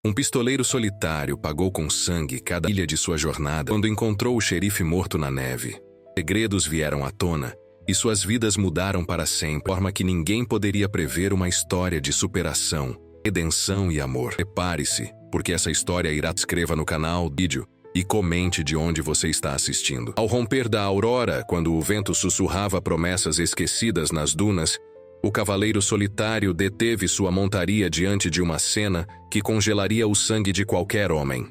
Um pistoleiro solitário pagou com sangue cada ilha de sua jornada quando encontrou o xerife morto na neve. Segredos vieram à tona, e suas vidas mudaram para sempre, de forma que ninguém poderia prever uma história de superação, redenção e amor. Prepare-se, porque essa história irá. Inscreva no canal, vídeo, e comente de onde você está assistindo. Ao romper da aurora, quando o vento sussurrava promessas esquecidas nas dunas, o cavaleiro solitário deteve sua montaria diante de uma cena que congelaria o sangue de qualquer homem.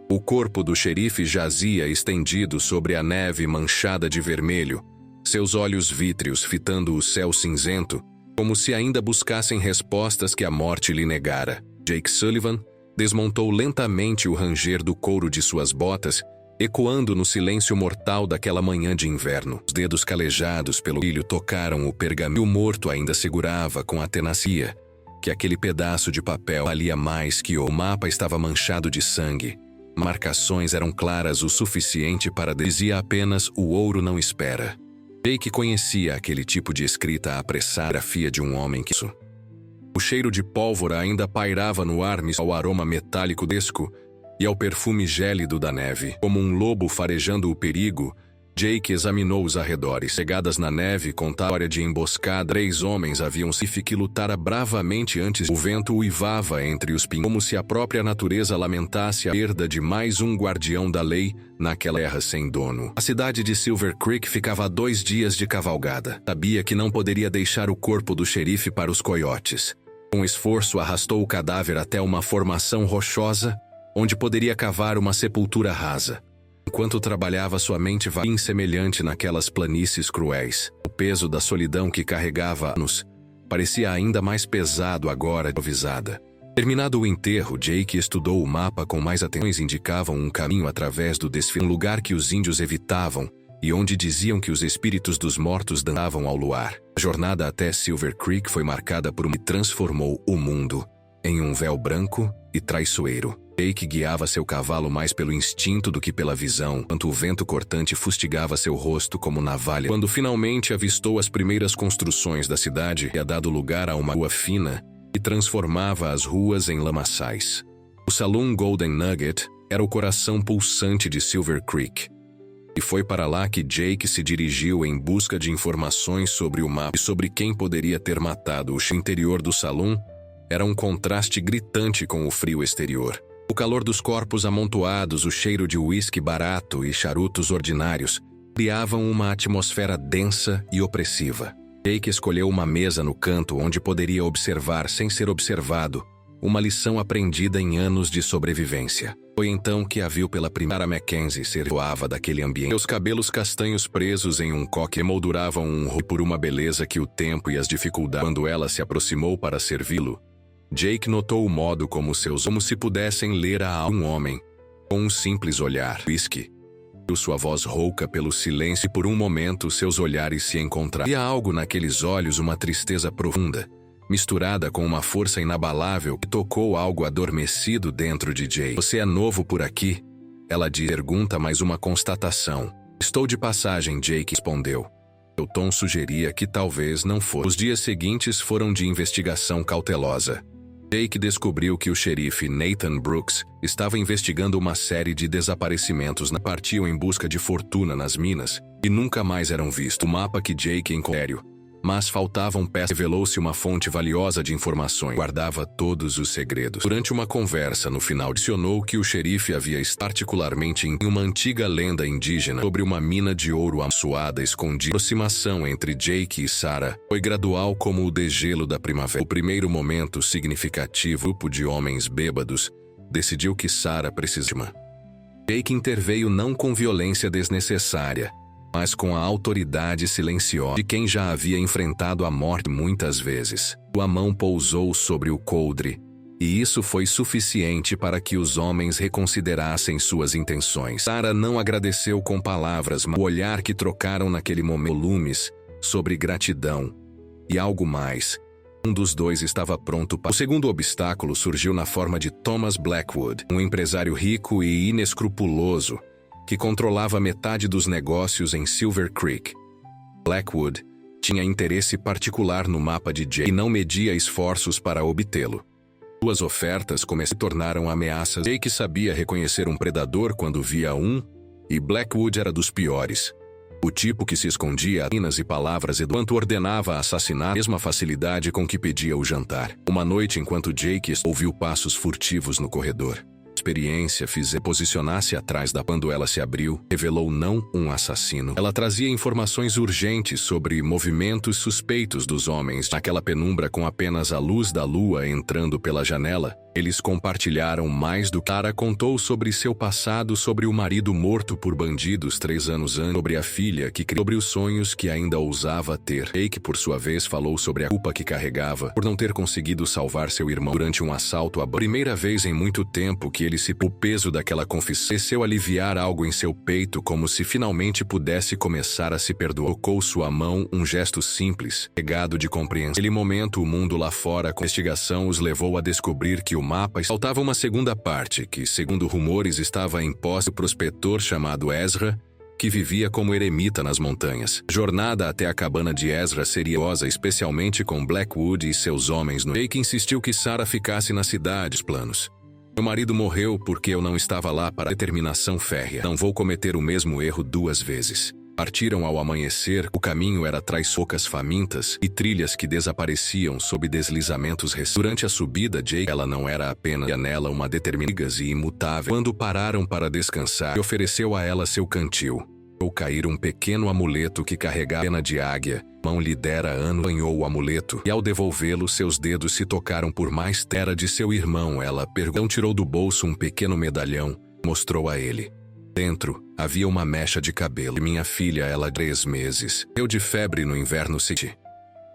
O corpo do xerife jazia estendido sobre a neve manchada de vermelho, seus olhos vítreos fitando o céu cinzento, como se ainda buscassem respostas que a morte lhe negara. Jake Sullivan desmontou lentamente o ranger do couro de suas botas, ecoando no silêncio mortal daquela manhã de inverno. Os dedos calejados pelo brilho tocaram o pergaminho. O morto ainda segurava com a tenacia que aquele pedaço de papel valia mais que o mapa estava manchado de sangue. Marcações eram claras o suficiente para dizia apenas "o ouro não espera". Jake conhecia aquele tipo de escrita apressada, grafia de um homem que... O cheiro de pólvora ainda pairava no ar, ao aroma metálico desco e ao perfume gélido da neve. Como um lobo farejando o perigo, Jake examinou os arredores. Pegadas na neve contava a história de emboscada. 3 homens haviam se que lutara bravamente antes. O vento uivava entre os pinhos, como se a própria natureza lamentasse a perda de mais um guardião da lei naquela terra sem dono. A cidade de Silver Creek ficava a 2 dias de cavalgada. Sabia que não poderia deixar o corpo do xerife para os coiotes. Com esforço arrastou o cadáver até uma formação rochosa, onde poderia cavar uma sepultura rasa. Enquanto trabalhava, sua mente vaga insemelhante naquelas planícies cruéis. O peso da solidão que carregava anos parecia ainda mais pesado agora, avisada. Terminado o enterro, Jake estudou o mapa com mais atenção. Indicavam um caminho através do desfile, um lugar que os índios evitavam e onde diziam que os espíritos dos mortos dançavam ao luar. A jornada até Silver Creek foi marcada por que transformou o mundo em um véu branco e traiçoeiro. Jake guiava seu cavalo mais pelo instinto do que pela visão, enquanto o vento cortante fustigava seu rosto como navalha. Quando finalmente avistou as primeiras construções da cidade, havia dado lugar a uma rua fina que transformava as ruas em lamaçais. O Saloon Golden Nugget era o coração pulsante de Silver Creek. E foi para lá que Jake se dirigiu em busca de informações sobre o mapa e sobre quem poderia ter matado. O interior do salão era um contraste gritante com o frio exterior. O calor dos corpos amontoados, o cheiro de uísque barato e charutos ordinários criavam uma atmosfera densa e opressiva. Jake escolheu uma mesa no canto onde poderia observar, sem ser observado, uma lição aprendida em anos de sobrevivência. Foi então que a viu pela primeira. Mackenzie servoava daquele ambiente. Seus cabelos castanhos presos em um coque emolduravam um rosto por uma beleza que o tempo e as dificuldades. Quando ela se aproximou para servi-lo, Jake notou o modo como se pudessem ler a alma de um homem, com um simples olhar. Whisky. Sua voz rouca pelo silêncio e por um momento seus olhares se encontraram. Havia algo naqueles olhos, uma tristeza profunda, misturada com uma força inabalável que tocou algo adormecido dentro de Jake. Você é novo por aqui? Ela disse. Pergunta, mais uma constatação. Estou de passagem, Jake respondeu. Seu tom sugeria que talvez não fosse. Os dias seguintes foram de investigação cautelosa. Jake descobriu que o xerife Nathan Brooks estava investigando uma série de desaparecimentos. Partiam em busca de fortuna nas minas e nunca mais eram vistos. O mapa que Jake encontrou, mas faltavam peças. Revelou-se uma fonte valiosa de informações. Guardava todos os segredos. Durante uma conversa no final, adicionou que o xerife havia estado particularmente em uma antiga lenda indígena sobre uma mina de ouro amaldiçoada escondida. A aproximação entre Jake e Sarah foi gradual como o degelo da primavera. O primeiro momento significativo, o grupo de homens bêbados decidiu que Sarah precisava. Jake interveio não com violência desnecessária, mas com a autoridade silenciosa de quem já havia enfrentado a morte muitas vezes. Sua mão pousou sobre o coldre, e isso foi suficiente para que os homens reconsiderassem suas intenções. Sarah não agradeceu com palavras, mas o olhar que trocaram naquele momento, volumes sobre gratidão e algo mais. Um dos dois estava pronto para... O segundo obstáculo surgiu na forma de Thomas Blackwood, um empresário rico e inescrupuloso que controlava metade dos negócios em Silver Creek. Blackwood tinha interesse particular no mapa de Jake e não media esforços para obtê-lo. Suas ofertas se tornaram ameaças. Jake sabia reconhecer um predador quando via um, e Blackwood era dos piores. O tipo que se escondia a minas e palavras enquanto ordenava assassinar, a mesma facilidade com que pedia o jantar. Uma noite, enquanto Jake ouviu passos furtivos no corredor. Experiência fez posicionar-se atrás da quando ela se abriu, revelou não um assassino. Ela trazia informações urgentes sobre movimentos suspeitos dos homens. Naquela penumbra, com apenas a luz da lua entrando pela janela, eles compartilharam mais do que Sarah contou sobre seu passado, sobre o marido morto por bandidos 3 anos antes, sobre a filha que criou, sobre os sonhos que ainda ousava ter. Jake, por sua vez, falou sobre a culpa que carregava por não ter conseguido salvar seu irmão durante um assalto. A primeira vez em muito tempo que ele o peso daquela confissão pareceu aliviar algo em seu peito, como se finalmente pudesse começar a se perdoar. Tocou sua mão, um gesto simples, regado de compreensão. Naquele momento, o mundo lá fora com a investigação os levou a descobrir que o mapa faltava uma segunda parte, que, segundo rumores, estava em posse do prospector chamado Ezra, que vivia como eremita nas montanhas. A jornada até a cabana de Ezra seria osa, especialmente com Blackwood e seus homens no Jake insistiu que Sarah ficasse na cidade. Os planos. Meu marido morreu porque eu não estava lá para a determinação férrea. Não vou cometer o mesmo erro 2 vezes. Partiram ao amanhecer, o caminho era poucas famintas e trilhas que desapareciam sob deslizamentos recentes. Durante a subida, Jake, ela não era apenas nela uma determinação e imutável. Quando pararam para descansar, ele ofereceu a ela seu cantil. Ou cair um pequeno amuleto que carregava pena de águia. Mão lhe dera ano, banhou o amuleto, e ao devolvê-lo seus dedos se tocaram por mais. Era de seu irmão, ela perguntou. Tirou do bolso um pequeno medalhão, mostrou a ele. Dentro, havia uma mecha de cabelo. Minha filha, ela 3 meses. Eu de febre no inverno seguinte.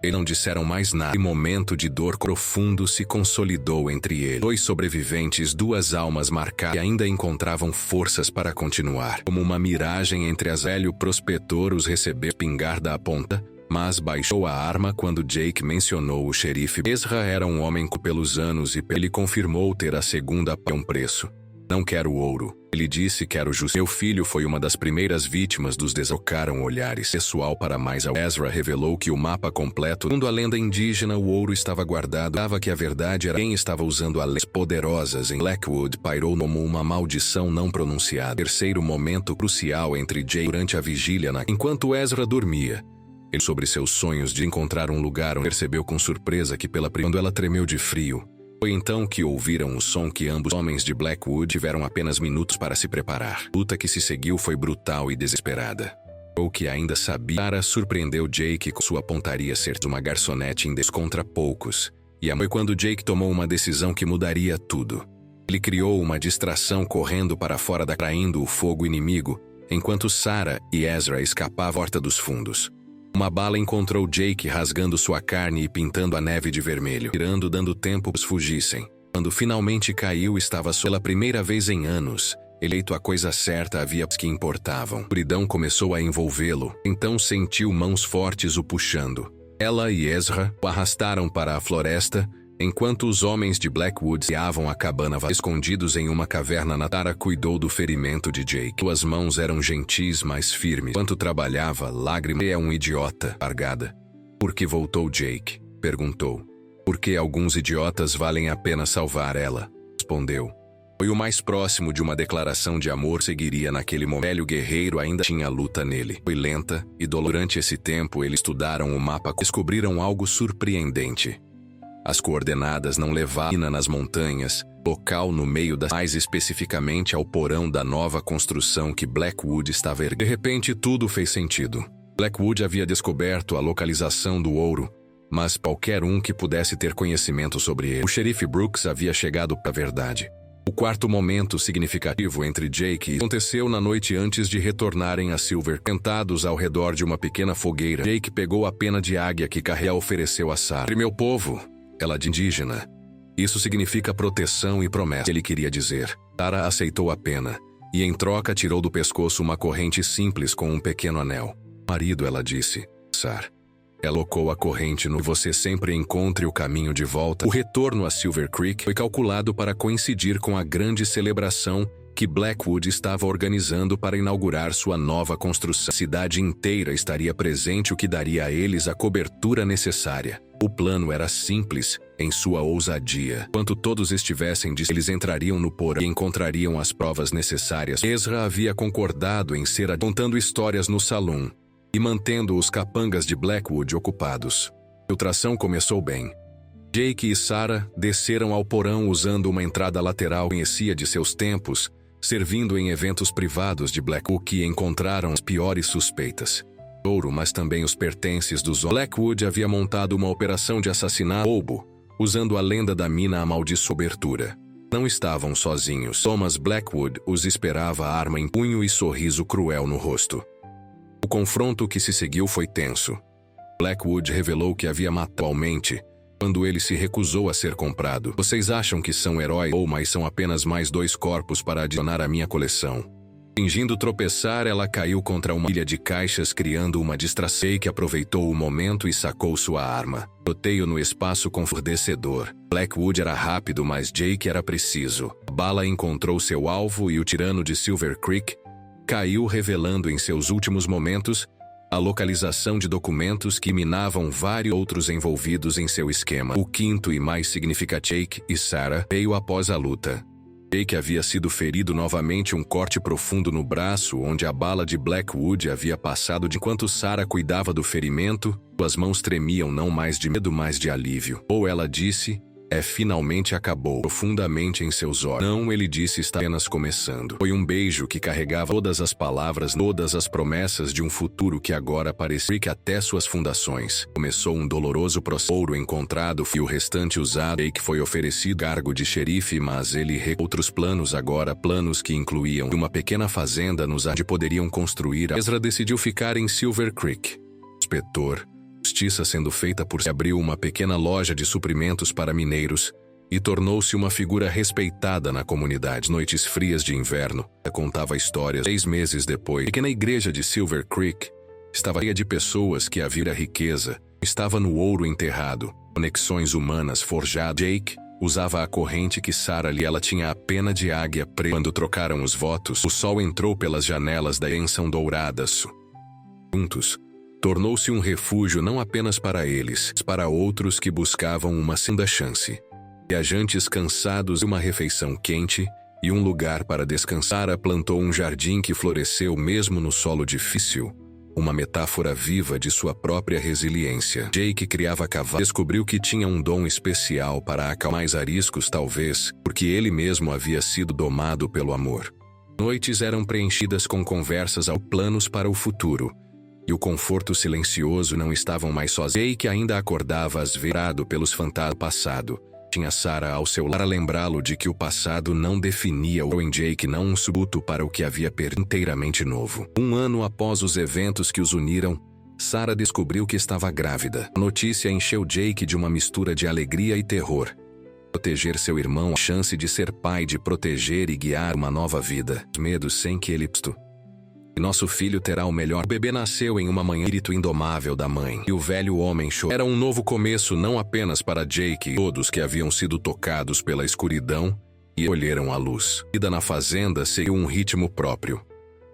Eles não disseram mais nada. E momento de dor profundo se consolidou entre eles. 2 sobreviventes, 2 almas marcadas, e ainda encontravam forças para continuar. Como uma miragem entre as velho prospector os recebeu espingarda à ponta, mas baixou a arma quando Jake mencionou o xerife. Ezra era um homem pelos anos e ele confirmou ter a segunda um preço. Não quero ouro. Ele disse quero justiça. Meu filho foi uma das primeiras vítimas dos deslocaram olhares. Pessoal para mais ao Ezra revelou que o mapa completo, segundo a lenda indígena, o ouro estava guardado. Dava que a verdade era quem estava usando as leis poderosas em Blackwood pairou como uma maldição não pronunciada. Terceiro momento crucial entre Jake durante a vigília enquanto Ezra dormia. Ele sobre seus sonhos de encontrar um lugar onde percebeu com surpresa que quando ela tremeu de frio. Foi então que ouviram o som que ambos homens de Blackwood tiveram apenas minutos para se preparar. A luta que se seguiu foi brutal e desesperada. O que ainda sabia, Sarah surpreendeu Jake com sua pontaria ser uma garçonete contra poucos. E foi quando Jake tomou uma decisão que mudaria tudo. Ele criou uma distração correndo para fora traindo o fogo inimigo, enquanto Sarah e Ezra escapavam à porta dos fundos. Uma bala encontrou Jake rasgando sua carne e pintando a neve de vermelho, tirando dando tempo para fugissem. Quando finalmente caiu, estava pela primeira vez em anos. Eleito a coisa certa, havia que importavam. A escuridão começou a envolvê-lo, então sentiu mãos fortes o puxando. Ela e Ezra o arrastaram para a floresta, enquanto os homens de Blackwood guiavam a cabana escondidos em uma caverna. Sarah cuidou do ferimento de Jake. Suas mãos eram gentis, mas firmes. Enquanto trabalhava, lágrima é um idiota. Largada. Por que voltou Jake? Perguntou. Porque alguns idiotas valem a pena salvar ela. Respondeu. Foi o mais próximo de uma declaração de amor seguiria naquele momento. O velho guerreiro ainda tinha luta nele. Foi lenta, e durante esse tempo eles estudaram o mapa e descobriram algo surpreendente. As coordenadas não levavam nas montanhas, local no meio mais especificamente ao porão da nova construção que Blackwood estava erguendo. De repente tudo fez sentido. Blackwood havia descoberto a localização do ouro, mas qualquer um que pudesse ter conhecimento sobre ele. O xerife Brooks havia chegado para a verdade. O quarto momento significativo entre Jake e aconteceu na noite antes de retornarem a Silver. Sentados ao redor de uma pequena fogueira, Jake pegou a pena de águia que carregava e ofereceu a Sarah. Meu povo, ela de indígena. Isso significa proteção e promessa, ele queria dizer. Sarah aceitou a pena, e em troca tirou do pescoço uma corrente simples com um pequeno anel. Marido, ela disse. Sarah. Ela colocou a corrente no você sempre encontre o caminho de volta. O retorno a Silver Creek foi calculado para coincidir com a grande celebração que Blackwood estava organizando para inaugurar sua nova construção. A cidade inteira estaria presente, o que daria a eles a cobertura necessária. O plano era simples, em sua ousadia. Enquanto todos estivessem eles entrariam no porão e encontrariam as provas necessárias. Ezra havia concordado em ser contando histórias no salão e mantendo os capangas de Blackwood ocupados. A infiltração começou bem. Jake e Sarah desceram ao porão usando uma entrada lateral que conhecia de seus tempos, servindo em eventos privados de Blackwood, que encontraram as piores suspeitas. Ouro, mas também os pertences dos homens. Blackwood havia montado uma operação de assassinato roubo, usando a lenda da mina amaldiçoada cobertura. Não estavam sozinhos. Thomas Blackwood os esperava, arma em punho e sorriso cruel no rosto. O confronto que se seguiu foi tenso. Blackwood revelou que havia matado atualmente, quando ele se recusou a ser comprado. Vocês acham que são heróis ou mas são apenas mais 2 corpos para adicionar à minha coleção? Fingindo tropeçar, ela caiu contra uma pilha de caixas, criando uma distração. Jake aproveitou o momento e sacou sua arma. Roteio no espaço confundecedor. Blackwood era rápido, mas Jake era preciso. A bala encontrou seu alvo e o tirano de Silver Creek caiu, revelando em seus últimos momentos a localização de documentos que minavam vários outros envolvidos em seu esquema. O quinto e mais significativo, Jake e Sarah, veio após a luta. Jake havia sido ferido novamente, um corte profundo no braço, onde a bala de Blackwood havia passado. Enquanto Sarah cuidava do ferimento, suas mãos tremiam, não mais de medo, mas de alívio. Ou ela disse, finalmente acabou. Profundamente em seus olhos. Não, ele disse, está apenas começando. Foi um beijo que carregava todas as palavras, todas as promessas de um futuro que agora parecia que até suas fundações. Começou um doloroso processo. Ouro encontrado e o restante usado. Jake foi oferecido cargo de xerife, mas ele outros planos agora, planos que incluíam uma pequena fazenda nos onde poderiam construir. Ezra decidiu ficar em Silver Creek. Inspetor. Justiça sendo feita por abriu uma pequena loja de suprimentos para mineiros e tornou-se uma figura respeitada na comunidade. Noites frias de inverno, contava histórias. 6 meses depois, a pequena igreja de Silver Creek estava cheia de pessoas que haviam a riqueza, estava no ouro enterrado, conexões humanas forjadas. Jake usava a corrente que Sarah lhe ela tinha a pena de águia preta. Quando trocaram os votos, o sol entrou pelas janelas da bênção dourada. Juntos, tornou-se um refúgio não apenas para eles, mas para outros que buscavam uma segunda chance. Viajantes cansados de uma refeição quente e um lugar para descansar. Plantou um jardim que floresceu mesmo no solo difícil, uma metáfora viva de sua própria resiliência. Jake criava cavalos. Descobriu que tinha um dom especial para acalmar mais ariscos, talvez porque ele mesmo havia sido domado pelo amor. Noites eram preenchidas com conversas ou planos para o futuro. E o conforto silencioso não estavam mais sozinhos. Jake ainda acordava às vezes pelos fantasmas do passado. Tinha Sarah ao seu lado para lembrá-lo de que o passado não definia o em Jake, não um subuto para o que havia perdido. Inteiramente novo. 1 ano após os eventos que os uniram, Sarah descobriu que estava grávida. A notícia encheu Jake de uma mistura de alegria e terror. Proteger seu irmão, a chance de ser pai, de proteger e guiar uma nova vida. Medos sem que ele nosso filho terá o melhor. O bebê nasceu em uma manhã, espírito indomável da mãe. E o velho homem chorou. Era um novo começo não apenas para Jake e todos que haviam sido tocados pela escuridão e olharam a luz. A vida na fazenda seguiu um ritmo próprio.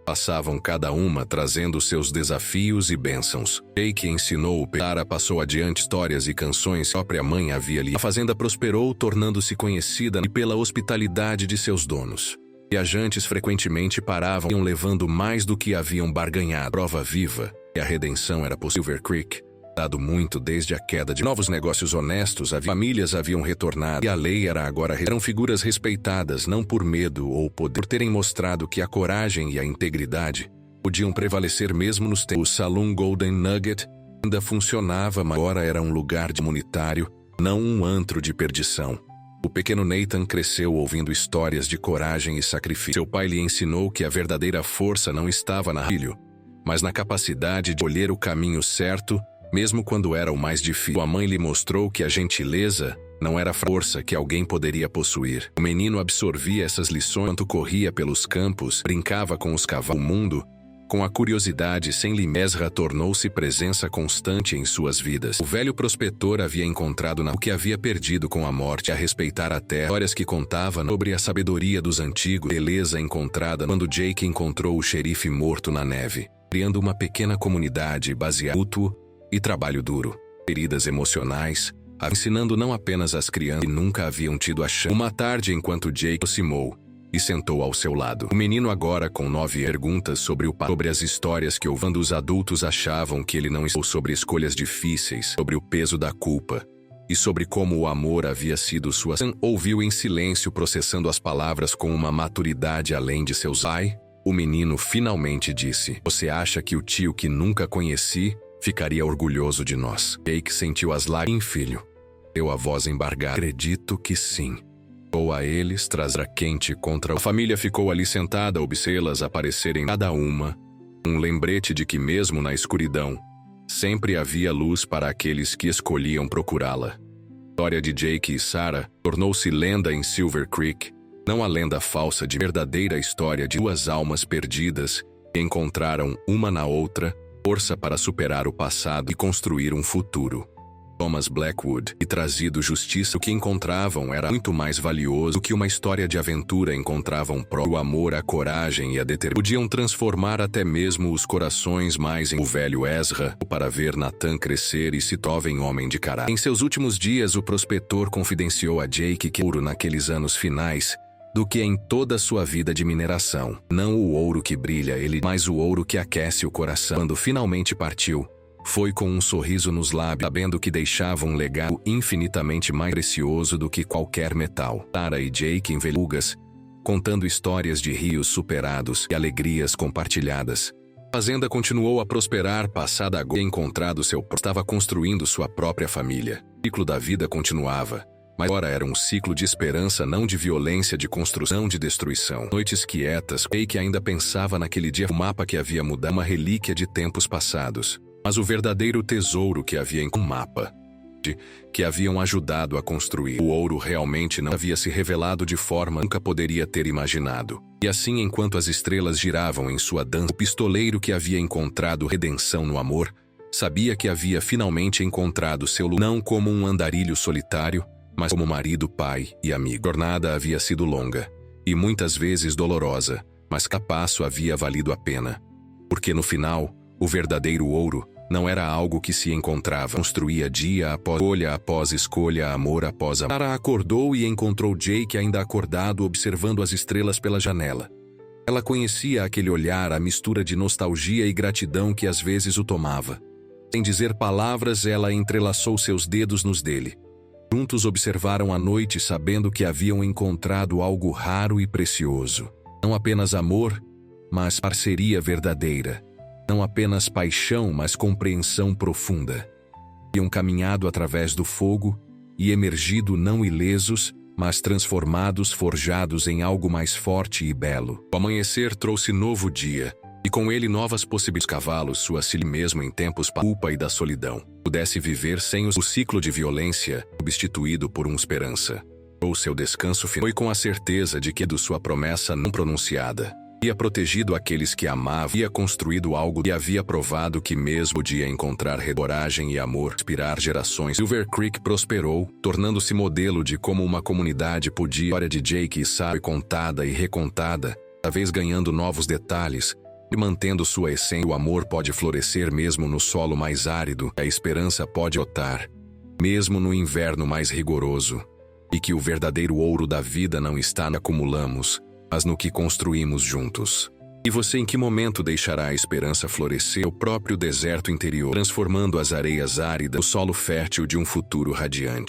Passavam cada uma trazendo seus desafios e bênçãos. Jake ensinou, Sarah passou adiante histórias e canções que a própria mãe havia lido. A fazenda prosperou, tornando-se conhecida pela hospitalidade de seus donos. Viajantes frequentemente paravam, levando mais do que haviam barganhado. Prova viva, e a redenção era por Silver Creek. Dado muito desde a queda de novos negócios honestos, famílias haviam retornado, e a lei era agora. Eram figuras respeitadas não por medo ou poder, por terem mostrado que a coragem e a integridade podiam prevalecer mesmo nos tempos. O Saloon Golden Nugget ainda funcionava, mas agora era um lugar comunitário, não um antro de perdição. O pequeno Nathan cresceu ouvindo histórias de coragem e sacrifício. Seu pai lhe ensinou que a verdadeira força não estava na filho, mas na capacidade de escolher o caminho certo, mesmo quando era o mais difícil. Sua mãe lhe mostrou que a gentileza não era força que alguém poderia possuir. O menino absorvia essas lições enquanto corria pelos campos, brincava com os cavalos. O mundo, com a curiosidade sem limites, Ezra tornou-se presença constante em suas vidas. O velho prospector havia encontrado o que havia perdido com a morte, a respeitar a terra. Histórias que contavam sobre a sabedoria dos antigos, beleza encontrada quando Jake encontrou o xerife morto na neve, criando uma pequena comunidade baseada em mútuo e trabalho duro. Feridas emocionais, ensinando não apenas as crianças que nunca haviam tido a chance. Uma tarde, enquanto Jake aproximou e sentou ao seu lado. O menino agora com 9 perguntas sobre as histórias que ouvindo os adultos achavam que ele não estava sobre escolhas difíceis, sobre o peso da culpa e sobre como o amor havia sido sua. Ouviu em silêncio, processando as palavras com uma maturidade além de seus. Pai, o menino finalmente disse: "Você acha que o tio que nunca conheci ficaria orgulhoso de nós?" Jake sentiu as lágrimas. Filho, deu a voz embargada. Acredito que sim. Ou a eles trazerá quente contra. A família ficou ali sentada, observá-las aparecerem cada uma. Um lembrete de que mesmo na escuridão, sempre havia luz para aqueles que escolhiam procurá-la. A história de Jake e Sarah tornou-se lenda em Silver Creek, não a lenda falsa de verdadeira história de 2 almas perdidas que encontraram uma na outra força para superar o passado e construir um futuro. Thomas Blackwood e trazido justiça. O que encontravam era muito mais valioso do que uma história de aventura. Encontravam o amor, a coragem e a determinação. Podiam transformar até mesmo os corações mais. O velho Ezra, para ver Nathan crescer e se tornar em homem de caráter. Em seus últimos dias, o prospector confidenciou a Jake que ouro naqueles anos finais do que em toda a sua vida de mineração. Não o ouro que brilha, mas o ouro que aquece o coração. Quando finalmente partiu, foi com um sorriso nos lábios, sabendo que deixava um legado infinitamente mais precioso do que qualquer metal. Sarah e Jake envelhugas, contando histórias de rios superados e alegrias compartilhadas. A fazenda continuou a prosperar, passada agora encontrado estava construindo sua própria família. O ciclo da vida continuava, mas agora era um ciclo de esperança, não de violência, de construção, de destruição. Noites quietas, Jake ainda pensava naquele dia, o mapa que havia mudado, uma relíquia de tempos passados. Mas o verdadeiro tesouro que havia em um mapa, que haviam ajudado a construir. O ouro realmente não havia se revelado de forma nunca poderia ter imaginado. E assim, enquanto as estrelas giravam em sua dança, o pistoleiro que havia encontrado redenção no amor, sabia que havia finalmente encontrado seu lugar, não como um andarilho solitário, mas como marido, pai e amigo. A jornada havia sido longa, e muitas vezes dolorosa, mas cada passo havia valido a pena. Porque no final, o verdadeiro ouro não era algo que se encontrava, construía dia após escolha, amor após amor. Sarah acordou e encontrou Jake ainda acordado, observando as estrelas pela janela. Ela conhecia aquele olhar, a mistura de nostalgia e gratidão que às vezes o tomava. Sem dizer palavras, ela entrelaçou seus dedos nos dele. Juntos observaram a noite, sabendo que haviam encontrado algo raro e precioso. Não apenas amor, mas parceria verdadeira. Não apenas paixão, mas compreensão profunda. Haviam caminhado através do fogo e emergido não ilesos, mas transformados, forjados em algo mais forte e belo. O amanhecer trouxe novo dia, e com ele novas possibilidades. Cavalos, sua si mesmo em tempos da culpa e da solidão. Pudesse viver sem o ciclo de violência, substituído por uma esperança. Ou seu descanso final foi com a certeza de que de sua promessa não pronunciada. Havia protegido aqueles que amava, havia construído algo e havia provado que mesmo podia encontrar coragem e amor, inspirar gerações. Silver Creek prosperou, tornando-se modelo de como uma comunidade podia. A história de Jake e Sarah foi contada e recontada, cada vez ganhando novos detalhes e mantendo sua essência. O amor pode florescer mesmo no solo mais árido, a esperança pode brotar, mesmo no inverno mais rigoroso, e que o verdadeiro ouro da vida não está no que acumulamos, mas no que construímos juntos. E você, em que momento deixará a esperança florescer o próprio deserto interior, transformando as areias áridas no solo fértil de um futuro radiante?